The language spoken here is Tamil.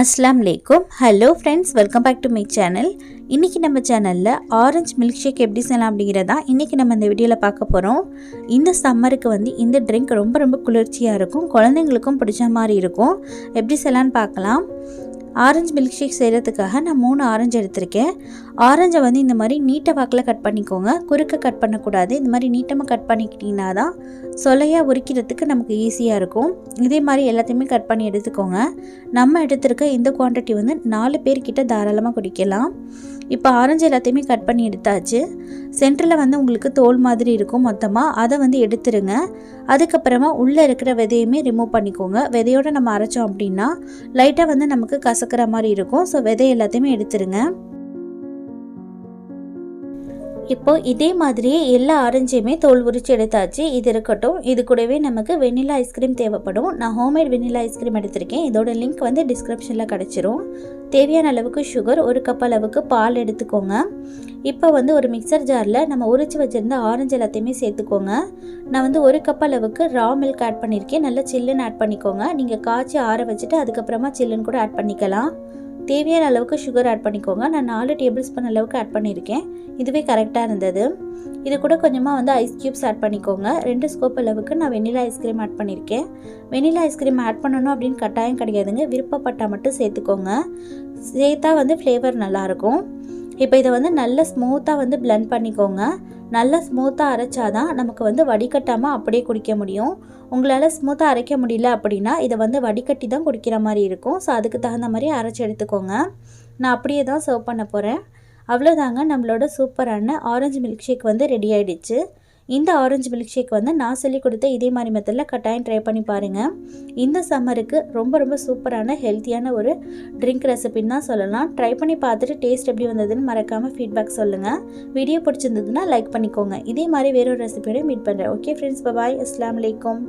Assalamu Alaikum. Hello friends, welcome back to my channel. இன்னைக்கு நம்ம சேனல்ல ஆரஞ்சு மில்க் ஷேக் எப்படி செய்யலாம் அப்படிங்கறத இன்னைக்கு நம்ம இந்த வீடியோல பார்க்க போறோம். இந்த சம்மருக்கு இந்த ட்ரிங்க் ரொம்ப குளிர்ச்சியா இருக்கும். குழந்தைகளுக்கும் பிடிச்ச மாதிரி இருக்கும். எப்படி செய்யலாம்னு பார்க்கலாம். ஆரஞ்சு மில்க் ஷேக் செய்யறதுக்காக நான் 3 ஆரஞ்சு எடுத்துர்க்கேன். ஆரஞ்சை இந்த மாதிரி நீட்ட வாக்கில் கட் பண்ணிக்கோங்க. குறுக்க கட் பண்ணக்கூடாது. இந்த மாதிரி நீட்டமாக கட் பண்ணிக்கிட்டீங்கன்னா தான் சொலையாக உரிக்கிறதுக்கு நமக்கு ஈஸியாக இருக்கும். இதே மாதிரி எல்லாத்தையுமே கட் பண்ணி எடுத்துக்கோங்க. நம்ம எடுத்துருக்க இந்த குவான்டிட்டி 4 பேர்கிட்ட தாராளமாக குடிக்கலாம். இப்போ ஆரஞ்சு எல்லாத்தையுமே கட் பண்ணி எடுத்தாச்சு. சென்டரில் உங்களுக்கு தோல் மாதிரி இருக்கும். மொத்தமாக அதை எடுத்துருங்க. அதுக்கப்புறமா உள்ளே இருக்கிற விதையுமே ரிமூவ் பண்ணிக்கோங்க. விதையோடு நம்ம அரைச்சோம் அப்படின்னா லைட்டாக நமக்கு கசக்கிற மாதிரி இருக்கும். ஸோ விதை எல்லாத்தையுமே எடுத்துருங்க. இப்போ இதே மாதிரியே எல்லா ஆரஞ்சையுமே தோல் உரிச்சு எடுத்தாச்சு. இது இருக்கட்டும். இது கூடவே நமக்கு வெனிலா ஐஸ்கிரீம் தேவைப்படும். நான் ஹோம்மேட் வெனிலா ஐஸ்கிரீம் எடுத்திருக்கேன். இதோட லிங்க் டிஸ்கிரிப்ஷனில் கிடச்சிரும். தேவையான அளவுக்கு சுகர், 1 கப் அளவுக்கு பால் எடுத்துக்கோங்க. இப்போ ஒரு மிக்சர் ஜாரில் நம்ம உரிச்சு வச்சுருந்த ஆரஞ்சு எல்லாத்தையுமே சேர்த்துக்கோங்க. நான் 1 கப் அளவுக்கு ரா மில்க் ஆட் பண்ணியிருக்கேன். நல்லா சில்லுன்னு ஆட் பண்ணிக்கோங்க. நீங்கள் காய்ச்சி ஆற வச்சுட்டு அதுக்கப்புறமா சில்லுன்னு கூட ஆட் பண்ணிக்கலாம். தேவையான அளவுக்கு சுகர் ஆட் பண்ணிக்கோங்க. நான் 4 டேபிள் ஸ்பூன் அளவுக்கு ஆட் பண்ணியிருக்கேன். இதுவே கரெக்டாக இருந்தது. இது கூட கொஞ்சமாக ஐஸ் க்யூப்ஸ் ஆட் பண்ணிக்கோங்க. 2 ஸ்கூப் அளவுக்கு நான் வெனிலா ஐஸ்கிரீம் ஆட் பண்ணியிருக்கேன். வெனிலா ஐஸ்கிரீம் ஆட் பண்ணணும் அப்படின்னு கட்டாயம் கிடையாதுங்க. விருப்பப்பட்டால் மட்டும் சேர்த்துக்கோங்க. சேர்த்தா ஃப்ளேவர் நல்லாயிருக்கும். இப்போ இதை நல்லா ஸ்மூத்தாக பிளெண்ட் பண்ணிக்கோங்க. நல்லா ஸ்மூத்தாக அரைச்சாதான் நமக்கு வடிகட்டாமல் அப்படியே குடிக்க முடியும். உங்களால் ஸ்மூத்தாக அரைக்க முடியல அப்படின்னா இதை வடிகட்டி தான் குடிக்கிற மாதிரி இருக்கும். ஸோ அதுக்கு தகுந்த மாதிரி அரைச்சி எடுத்துக்கோங்க. நான் அப்படியே தான் சர்வ் பண்ண போகிறேன். அவ்வளோதாங்க, நம்மளோட சூப்பரான ஆரஞ்சு மில்க் ஷேக் ரெடி ஆகிடுச்சு. இந்த ஆரஞ்சு மில்க் ஷேக் நான் சொல்லி கொடுத்த இதே மாதிரி மெத்தடில் கட்டாயம் ட்ரை பண்ணி பாருங்கள். இந்த சம்மருக்கு ரொம்ப சூப்பரான ஹெல்த்தியான ஒரு ட்ரிங்க் ரெசிபின்னு தான் சொல்லலாம். ட்ரை பண்ணி பார்த்துட்டு டேஸ்ட் எப்படி வந்ததுன்னு மறக்காமல் ஃபீட்பேக் சொல்லுங்கள். வீடியோ பிடிச்சிருந்ததுன்னா லைக் பண்ணிக்கோங்க. இதே மாதிரி வேறொரு ரெசிபியோட மீட் பண்ணுறேன். ஓகே ஃப்ரெண்ட்ஸ், பாய். அஸ்ஸலாமு அலைக்கும்.